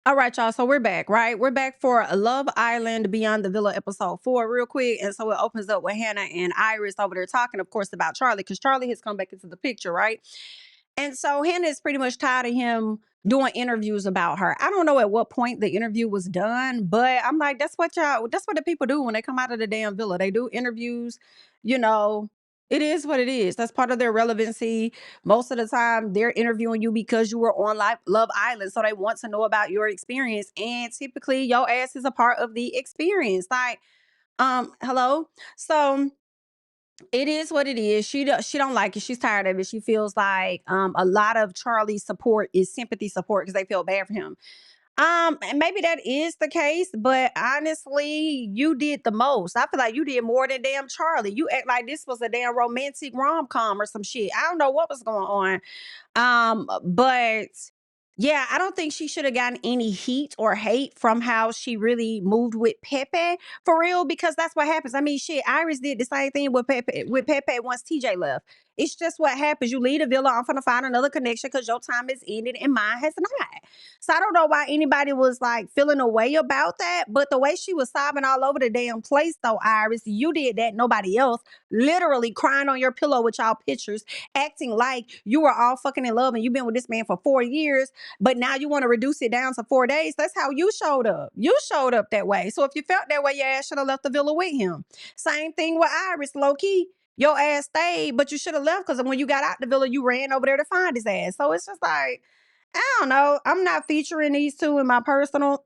All right, y'all. So we're back, right? We're back for Love Island Beyond the Villa episode 4, real quick. And so it opens up with Hannah and Iris over there talking, of course, about Charlie, because Charlie has come back into the picture, right? And so Hannah is pretty much tired of him doing interviews about her. I don't know at what point the interview was done, but I'm like, that's what the people do when they come out of the damn villa. They do interviews, you know. It is what it is. That's part of their relevancy. Most of the time, they're interviewing you because you were on Love Island. So they want to know about your experience. And typically, your ass is a part of the experience. Like, hello. So it is what it is. She don't like it. She's tired of it. She feels like a lot of Charlie's support is sympathy support because they feel bad for him. And maybe that is the case, but honestly, you did the most. I feel like you did more than damn Charlie. You act like this was a damn romantic rom-com or some shit. I don't know what was going on. But yeah, I don't think she should have gotten any heat or hate from how she really moved with Pepe for real, because that's what happens. I mean, shit, Iris did the same thing with Pepe once TJ left. It's just what happens. You leave a villa, I'm gonna find another connection because your time is ended and mine has not. So I don't know why anybody was like feeling a way about that. But the way she was sobbing all over the damn place, though, Iris, you did that, nobody else. Literally crying on your pillow with y'all pictures, acting like you were all fucking in love and you've been with this man for 4 years, but now you want to reduce it down to 4 days. That's how you showed up. You showed up that way. So if you felt that way, your ass should have left the villa with him. Same thing with Iris, low key. Your ass stayed, but you should have left because when you got out the villa, you ran over there to find his ass. So it's just like, I don't know. I'm not featuring these two in my personal.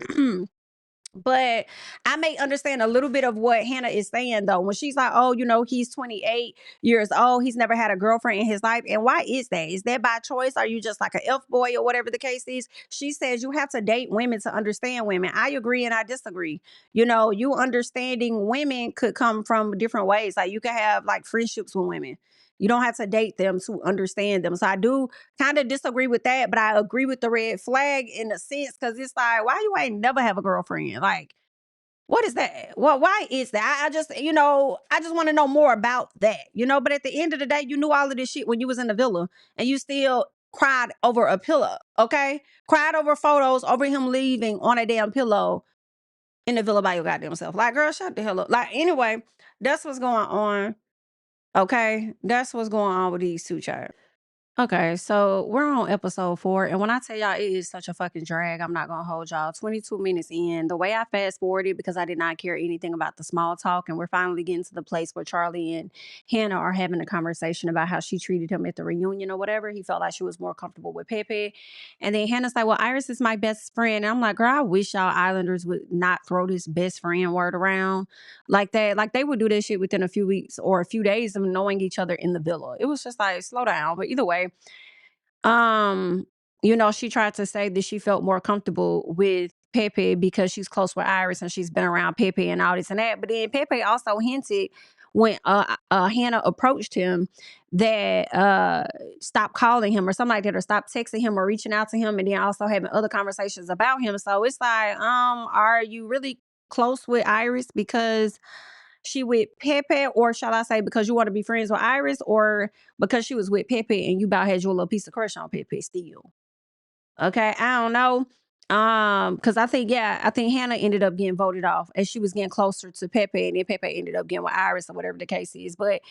But I may understand a little bit of what Hannah is saying, though, when she's like, oh, he's 28 years old. He's never had a girlfriend in his life. And why is that? Is that by choice? Are you just like an elf boy or whatever the case is? She says you have to date women to understand women. I agree and I disagree. You understanding women could come from different ways. Like you could have like friendships with women. You don't have to date them to understand them. So I do kind of disagree with that, but I agree with the red flag in a sense because it's like, why you ain't never have a girlfriend? Like, what is that? Well, why is that? I just want to know more about that, But at the end of the day, you knew all of this shit when you was in the villa and you still cried over a pillow, okay? Cried over photos, over him leaving on a damn pillow in the villa by your goddamn self. Like, girl, shut the hell up. Like, anyway, that's what's going on, okay? That's what's going on with these two, child. Okay, so we're on episode 4, and when I tell y'all it is such a fucking drag, I'm not gonna hold y'all. 22 minutes in, the way I fast forwarded because I did not care anything about the small talk, and we're finally getting to the place where Charlie and Hannah are having a conversation about how she treated him at the reunion or whatever. He felt like she was more comfortable with Pepe, and then Hannah's like, "Well, Iris is my best friend," and I'm like, "Girl, I wish y'all Islanders would not throw this best friend word around like that. Like they would do this shit within a few weeks or a few days of knowing each other in the villa. It was just like, slow down." But either way. Um, she tried to say that she felt more comfortable with Pepe because she's close with Iris and she's been around Pepe and all this and that. But then Pepe also hinted when Hannah approached him that stop calling him or something like that, or stop texting him or reaching out to him, and then also having other conversations about him. So it's like, are you really close with Iris because she with Pepe, or shall I say because you want to be friends with Iris, or because she was with Pepe and you about had your little piece of crush on Pepe still? Okay, I don't know. Because I think Hannah ended up getting voted off as she was getting closer to Pepe, and then Pepe ended up getting with Iris or whatever the case is. But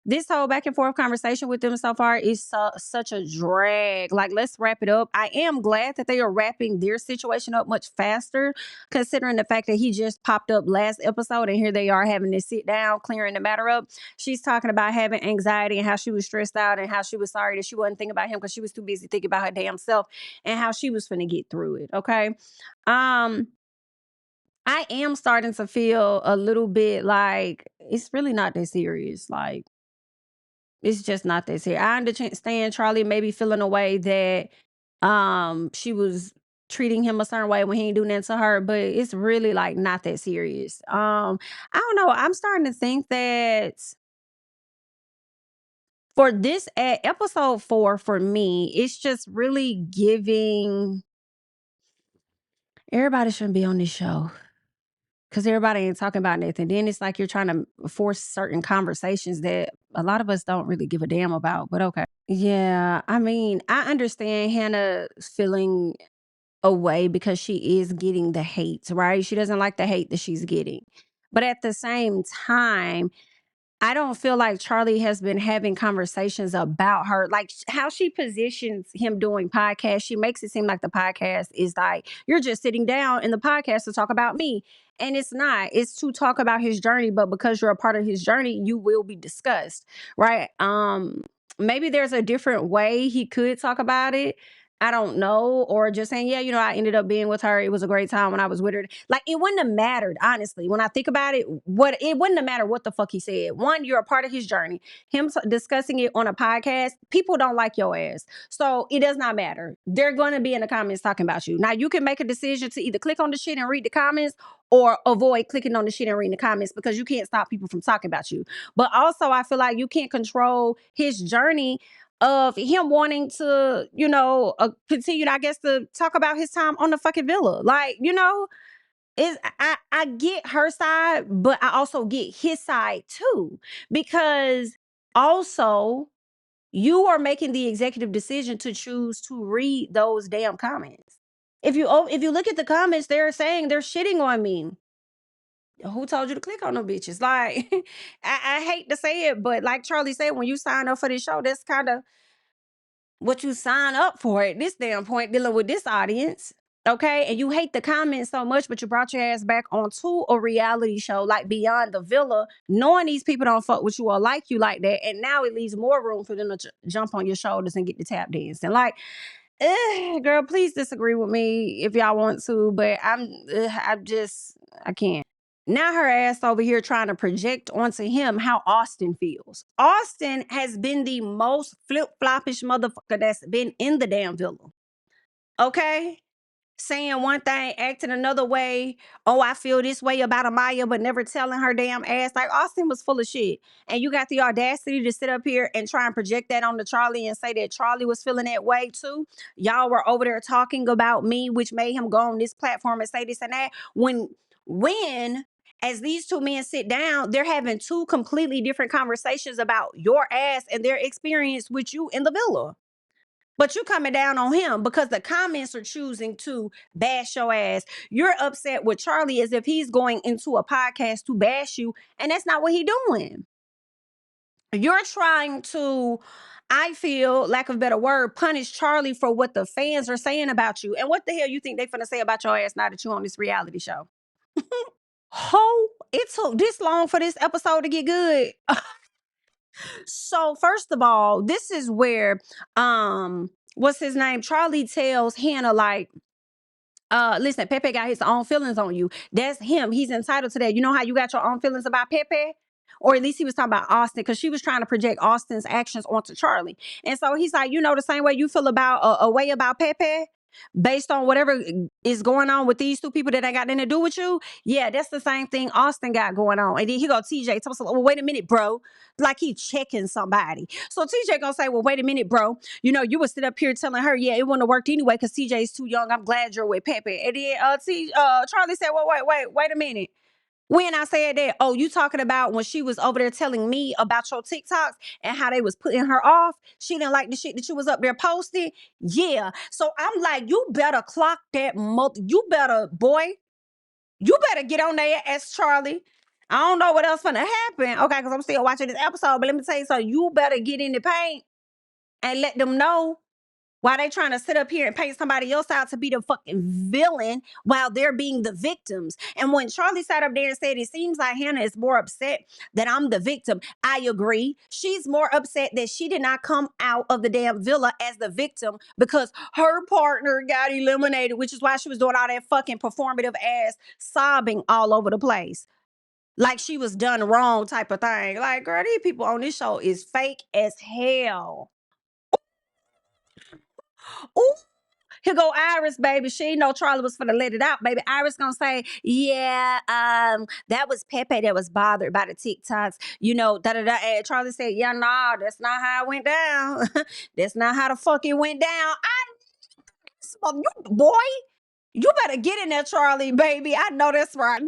this whole back and forth conversation with them so far is such a drag. Like, let's wrap it up. I am glad that they are wrapping their situation up much faster, considering the fact that he just popped up last episode and here they are having to sit down, clearing the matter up. She's talking about having anxiety and how she was stressed out and how she was sorry that she wasn't thinking about him because she was too busy thinking about her damn self and how she was finna get through it. Okay. Um, I am starting to feel a little bit like it's really not that serious. Like, it's just not that serious. I understand Charlie maybe feeling a way that she was treating him a certain way when he ain't doing that to her, but it's really like not that serious. I don't know. I'm starting to think that for this episode 4 for me, it's just really giving everybody shouldn't be on this show. Cause everybody ain't talking about nothing. Then it's like you're trying to force certain conversations that a lot of us don't really give a damn about, but okay. Yeah, I mean, I understand Hannah feeling away because she is getting the hate, right? She doesn't like the hate that she's getting. But at the same time, I don't feel like Charlie has been having conversations about her, like how she positions him doing podcasts. She makes it seem like the podcast is like, you're just sitting down in the podcast to talk about me. And it's not. It's to talk about his journey, but because you're a part of his journey, you will be discussed, right? Maybe there's a different way he could talk about it. I don't know. Or just saying, yeah, I ended up being with her. It was a great time when I was with her. Like, it wouldn't have mattered, honestly. When I think about it, it wouldn't have mattered what the fuck he said. One, you're a part of his journey. Him discussing it on a podcast, people don't like your ass. So it does not matter. They're going to be in the comments talking about you. Now, you can make a decision to either click on the shit and read the comments or avoid clicking on the shit and reading the comments, because you can't stop people from talking about you. But also, I feel like you can't control his journey of him wanting to, continue, I guess, to talk about his time on the fucking villa. Like, I get her side, but I also get his side too. Because also, you are making the executive decision to choose to read those damn comments. If you look at the comments, they're saying they're shitting on me. Who told you to click on them bitches? Like, I hate to say it, but like Charlie said, when you sign up for this show, that's kind of what you sign up for at this damn point, dealing with this audience. Okay. And you hate the comments so much, but you brought your ass back onto a reality show like Beyond the Villa, knowing these people don't fuck with you or like you like that. And now it leaves more room for them to jump on your shoulders and get the tap dance. And like, girl, please disagree with me if y'all want to, but I can't. Now her ass over here trying to project onto him how Austin feels. Austin has been the most flip-floppish motherfucker that's been in the damn villa. Okay? Saying one thing, acting another way. Oh, I feel this way about Amaya, but never telling her damn ass. Like, Austin was full of shit. And you got the audacity to sit up here and try and project that onto Charlie and say that Charlie was feeling that way too. Y'all were over there talking about me, which made him go on this platform and say this and that. When as these two men sit down, they're having two completely different conversations about your ass and their experience with you in the villa. But you coming down on him because the comments are choosing to bash your ass. You're upset with Charlie as if he's going into a podcast to bash you, and that's not what he's doing. You're trying to, I feel, lack of a better word, punish Charlie for what the fans are saying about you. And what the hell you think they finna say about your ass now that you on this reality show? It took this long for this episode to get good. So first of all, this is where what's his name? Charlie tells Hannah, like, listen, Pepe got his own feelings on you. That's him. He's entitled to that. You know how you got your own feelings about Pepe? Or at least he was talking about Austin, because she was trying to project Austin's actions onto Charlie. And so he's like, the same way you feel about a way about Pepe, based on whatever is going on with these two people that ain't got nothing to do with you. Yeah, that's the same thing Austin got going on. And then he go, TJ, tell us, well, wait a minute, bro. Like he checking somebody. So TJ gonna say, well, wait a minute, bro. You would sit up here telling her, yeah, it wouldn't have worked anyway because TJ's too young. I'm glad you're with Pepe. And then Charlie said, well, wait a minute. When I said that, oh, you talking about when she was over there telling me about your TikToks and how they was putting her off? She didn't like the shit that you was up there posting. Yeah. So I'm like, you better clock that you better, boy, you better get on there as Charlie. I don't know what else gonna happen. Okay, because I'm still watching this episode, but let me tell you something. You better get in the paint and let them know why they trying to sit up here and paint somebody else out to be the fucking villain while they're being the victims. And when Charlie sat up there and said, it seems like Hannah is more upset that I'm the victim, I agree. She's more upset that she did not come out of the damn villa as the victim because her partner got eliminated, which is why she was doing all that fucking performative ass sobbing all over the place. Like she was done wrong type of thing. Like, girl, these people on this show is fake as hell. Ooh. Here go Iris, baby. She know Charlie was finna let it out, baby. Iris gonna say, yeah, that was Pepe that was bothered by the TikToks, da-da-da. And Charlie said, yeah, nah, that's not how it went down. That's not how the fuck it went down. Boy, you better get in there, Charlie, baby. I know that's right.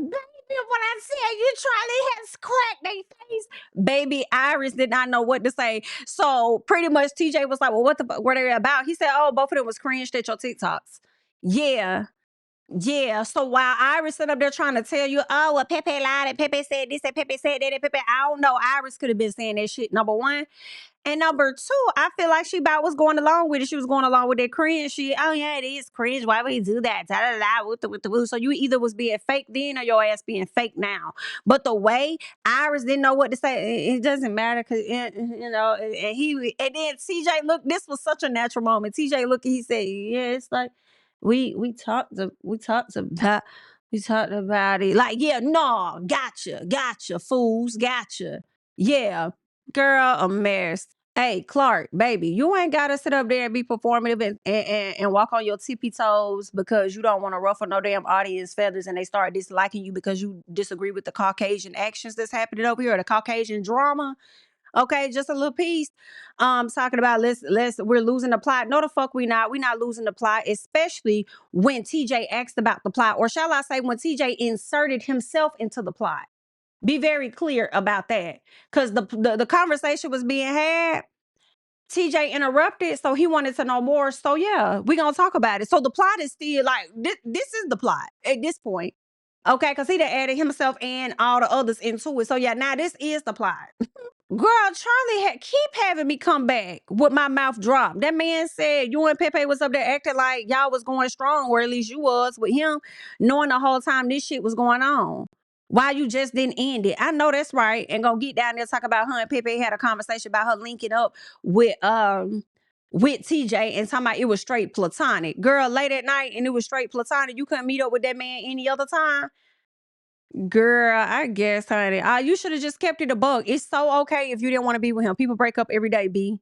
Baby, when I tell you Charlie has cracked their face, baby, Iris did not know what to say. So pretty much TJ was like, well, what the fuck were they about? He said, oh, both of them was cringed at your TikToks. Yeah. Yeah, so while Iris sitting up there trying to tell you, oh, well, Pepe lied and Pepe said this and Pepe said that and Pepe, I don't know. Iris could have been saying that shit, number one. And number two, I feel like she about was going along with it. She was going along with that cringe shit. Oh, yeah, it is cringe. Why would he do that? Da, da, da, with the woo. So you either was being fake then or your ass being fake now. But the way Iris didn't know what to say, it doesn't matter because, you know, and then TJ, look, this was such a natural moment. TJ looked and he said, yeah, it's like, we talked about it. Like, yeah, no, gotcha, fools, gotcha. Yeah, girl, a mess. Hey, Clarke, baby, you ain't gotta sit up there and be performative and walk on your tippy toes because you don't want to ruffle no damn audience feathers and they start disliking you because you disagree with the Caucasian actions that's happening over here, or the Caucasian drama. Okay, just a little piece. Talking about let's we're losing the plot. No, the fuck we not. We not losing the plot, especially when TJ asked about the plot, or shall I say, when TJ inserted himself into the plot. Be very clear about that, because the conversation was being had. TJ interrupted, so he wanted to know more. So yeah, we gonna talk about it. So the plot is still like this is the plot at this point. Okay, because he done added himself and all the others into it. So yeah, now this is the plot. Girl, Charlie keep having me come back with my mouth dropped. That man said you and Pepe was up there acting like y'all was going strong, or at least you was with him, knowing the whole time this shit was going on. Why you just didn't end it? I know that's right. And gonna get down there talk about her and Pepe had a conversation about her linking up with TJ and talking about it was straight platonic. Girl, late at night and it was straight platonic. You couldn't meet up with that man any other time. Girl, I guess, honey. You should have just kept it a bug. It's so okay if you didn't want to be with him. People break up every day, B.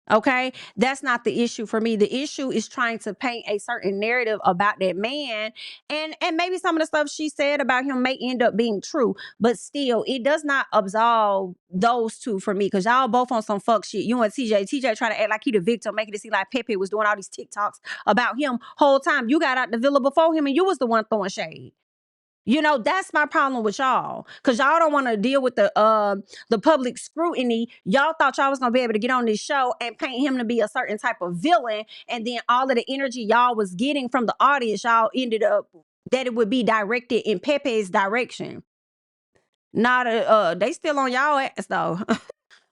Okay? That's not the issue for me. The issue is trying to paint a certain narrative about that man. And maybe some of the stuff she said about him may end up being true. But still, it does not absolve those two for me. Because y'all both on some fuck shit. You and TJ. TJ trying to act like he the victim, making it seem like Pepe was doing all these TikToks about him whole time. You got out the villa before him and you was the one throwing shade. You know, that's my problem with y'all. Cause y'all don't want to deal with the public scrutiny. Y'all thought y'all was gonna be able to get on this show and paint him to be a certain type of villain. And then all of the energy y'all was getting from the audience, y'all ended up that it would be directed in Pepe's direction. Not they still on y'all ass though.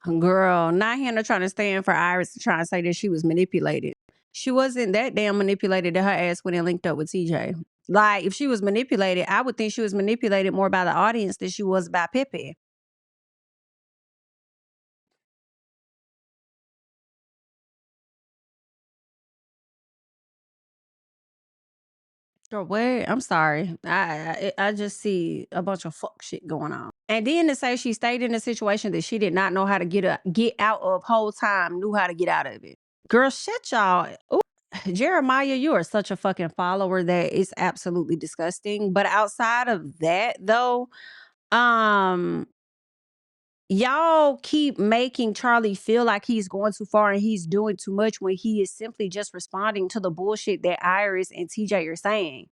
Girl, not Hannah trying to stand for Iris to try and say that she was manipulated. She wasn't that damn manipulated that her ass went and linked up with TJ. Like, if she was manipulated, I would think she was manipulated more by the audience than she was by Pepe. Girl, what? I'm sorry. I just see a bunch of fuck shit going on. And then to say she stayed in a situation that she did not know how to get out of whole time, knew how to get out of it. Girl, shut y'all. Ooh. Jeremiah, you are such a fucking follower that it's absolutely disgusting. But outside of that, though, um, y'all keep making Charlie feel like he's going too far and he's doing too much when he is simply just responding to the bullshit that Iris and TJ are saying.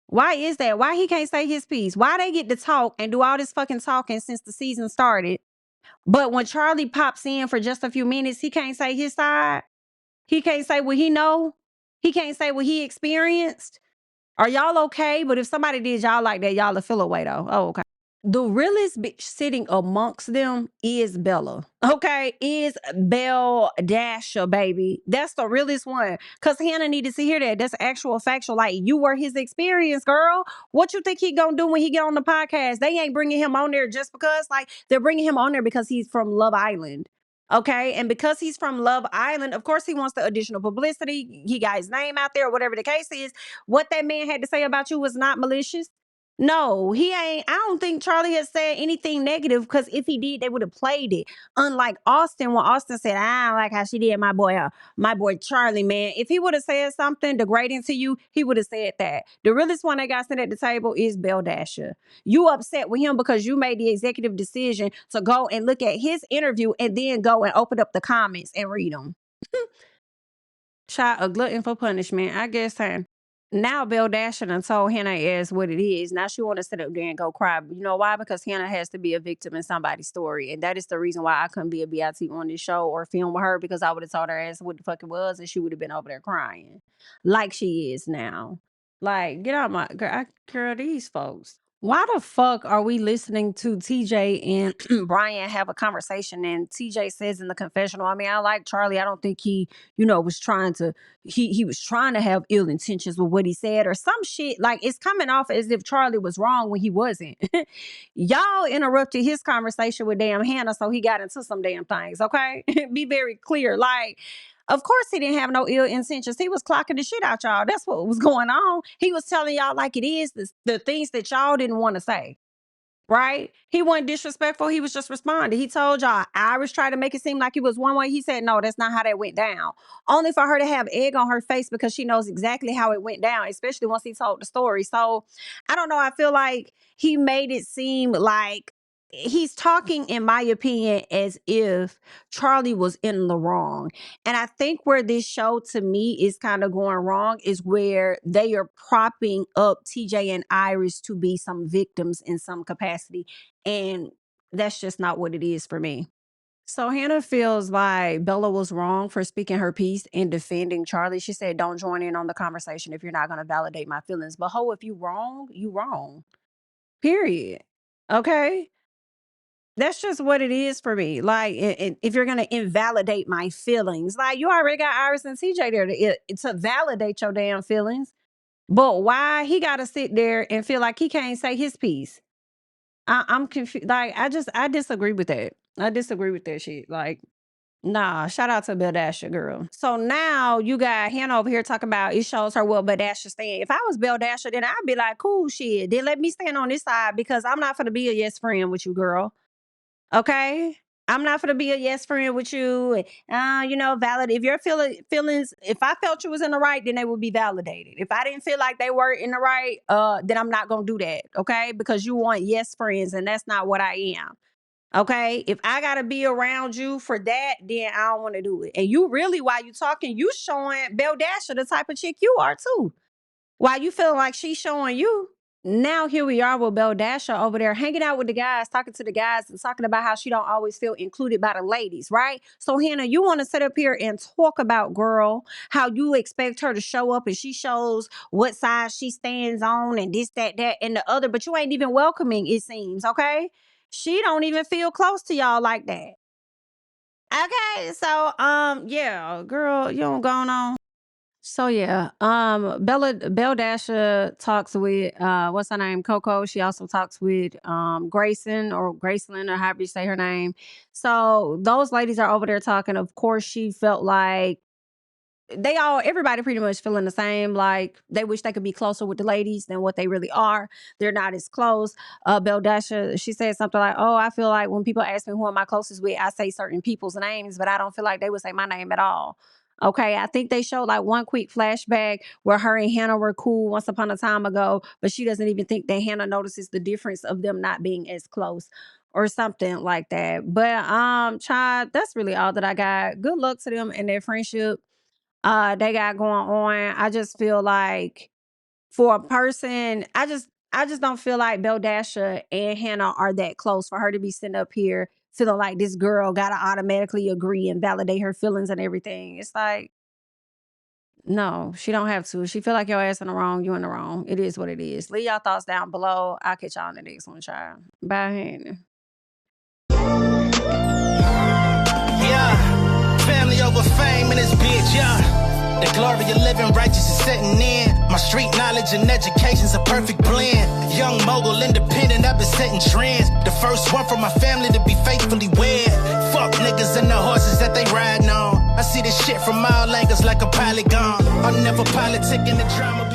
Why is that? Why he can't say his piece? Why they get to talk and do all this fucking talking since the season started? But when Charlie pops in for just a few minutes, he can't say his side. He can't say what he know. He can't say what he experienced. Are y'all okay? But if somebody did y'all like that, y'all will feel away though. Oh, okay. The realest bitch sitting amongst them is Bella. Okay, is Belle Dasher, baby. That's the realest one. Cause Hannah needed to hear that. That's actual factual. Like, you were his experience, girl. What you think he gonna do when he get on the podcast? They ain't bringing him on there just because. Like, they're bringing him on there because he's from Love Island. Okay, and because he's from Love Island, of course he wants the additional publicity. He got his name out there, whatever the case is. What that man had to say about you was not malicious. No, he ain't. I don't think Charlie has said anything negative, because if he did, they would have played it. Unlike Austin, when Austin said, I don't like how she did my boy Charlie, man. If he would have said something degrading to you, he would have said that. The realest one that got sent at the table is Belle Dasher. You upset with him because you made the executive decision to go and look at his interview and then go and open up the comments and read them. Child, a glutton for punishment. I guess, Now Belle Dasher done told Hannah as what it is. Now she want to sit up there and go cry. But you know why? Because Hannah has to be a victim in somebody's story. And that is the reason why I couldn't be a BIT on this show or film with her, because I would have told her ass what the fuck it was and she would have been over there crying. Like she is now. Like, get out my girl, these folks. Why the fuck are we listening to TJ and Bryan have a conversation? And TJ says in the confessional, I mean, I like Charlie. I don't think he, was trying to, he was trying to have ill intentions with what he said or some shit. Like, it's coming off as if Charlie was wrong when he wasn't. Y'all interrupted his conversation with damn Hannah, so he got into some damn things, okay? Be very clear. Like, of course he didn't have no ill intentions. He was clocking the shit out y'all. That's what was going on. He was telling y'all like it is, the things that y'all didn't want to say. Right? He wasn't disrespectful. He was just responding. He told y'all Iris tried to make it seem like it was one way. He said, no, that's not how that went down. Only for her to have egg on her face because she knows exactly how it went down, especially once he told the story. So I don't know. I feel like he made it seem like he's talking, in my opinion, as if Charlie was in the wrong. And I think where this show to me is kind of going wrong is where they are propping up TJ and Iris to be some victims in some capacity. And that's just not what it is for me. So Hannah feels like Bella was wrong for speaking her piece and defending Charlie. She said, don't join in on the conversation if you're not going to validate my feelings. But ho, if you wrong, you wrong. Period. Okay? That's just what it is for me. Like, if you're gonna invalidate my feelings, like you already got Iris and TJ there to validate your damn feelings. But why he gotta sit there and feel like he can't say his piece? I'm confused. Like, I disagree with that. I disagree with that shit. Like, nah. Shout out to Belle Dasher, girl. So now you got Hannah over here talking about it shows her what Belle Dasher stand. If I was Belle Dasher, then I'd be like, cool shit. Then let me stand on this side because I'm not gonna be a yes friend with you, girl. Okay? I'm not gonna be a yes friend with you. Valid. If your feelings, if I felt you was in the right, then they would be validated. If I didn't feel like they were in the right, then I'm not gonna do that. Okay? Because you want yes friends, and that's not what I am. Okay? If I gotta be around you for that, then I don't want to do it. And you really, while you talking, you showing Belle Dasher the type of chick you are too. While you feel like she's showing you. Now here we are with Belle Dasher over there hanging out with the guys, talking to the guys and talking about how she don't always feel included by the ladies, right? So Hannah, you want to sit up here and talk about, girl, how you expect her to show up and she shows what side she stands on and this, that, and the other, but you ain't even welcoming, it seems, okay? She don't even feel close to y'all like that. Okay, so yeah, girl, you don't go on. So yeah, Belle Dasher talks with what's her name, Coco. She also talks with Grayson or Graceland or however you say her name. So those ladies are over there talking. Of course, she felt like everybody pretty much feeling the same. Like they wish they could be closer with the ladies than what they really are. They're not as close. Belle Dasher, she said something like, oh, I feel like when people ask me who am I closest with, I say certain people's names, but I don't feel like they would say my name at all. Okay, I think they showed like one quick flashback where her and Hannah were cool once upon a time ago, but she doesn't even think that Hannah notices the difference of them not being as close or something like that. But child, that's really all that I got. Good luck to them and their friendship they got going on. I just feel like for a person, I just don't feel like Belle Dasher and Hannah are that close for her to be sitting up here feeling like this girl gotta automatically agree and validate her feelings and everything. It's like, no, she don't have to. If she feel like your ass in the wrong, you in the wrong. It is what it is. Leave y'all thoughts down below. I'll catch y'all in the next one, child. Bye, Hannah. Yeah, family over fame in this bitch, yeah. The glory of living righteous is setting in. My street knowledge and education's a perfect blend. Young mogul, independent, I've been setting trends. The first one from my family to be faithfully wed. Fuck niggas and the horses that they riding on. I see this shit from all angles like a polygon. I'm never politicking the drama.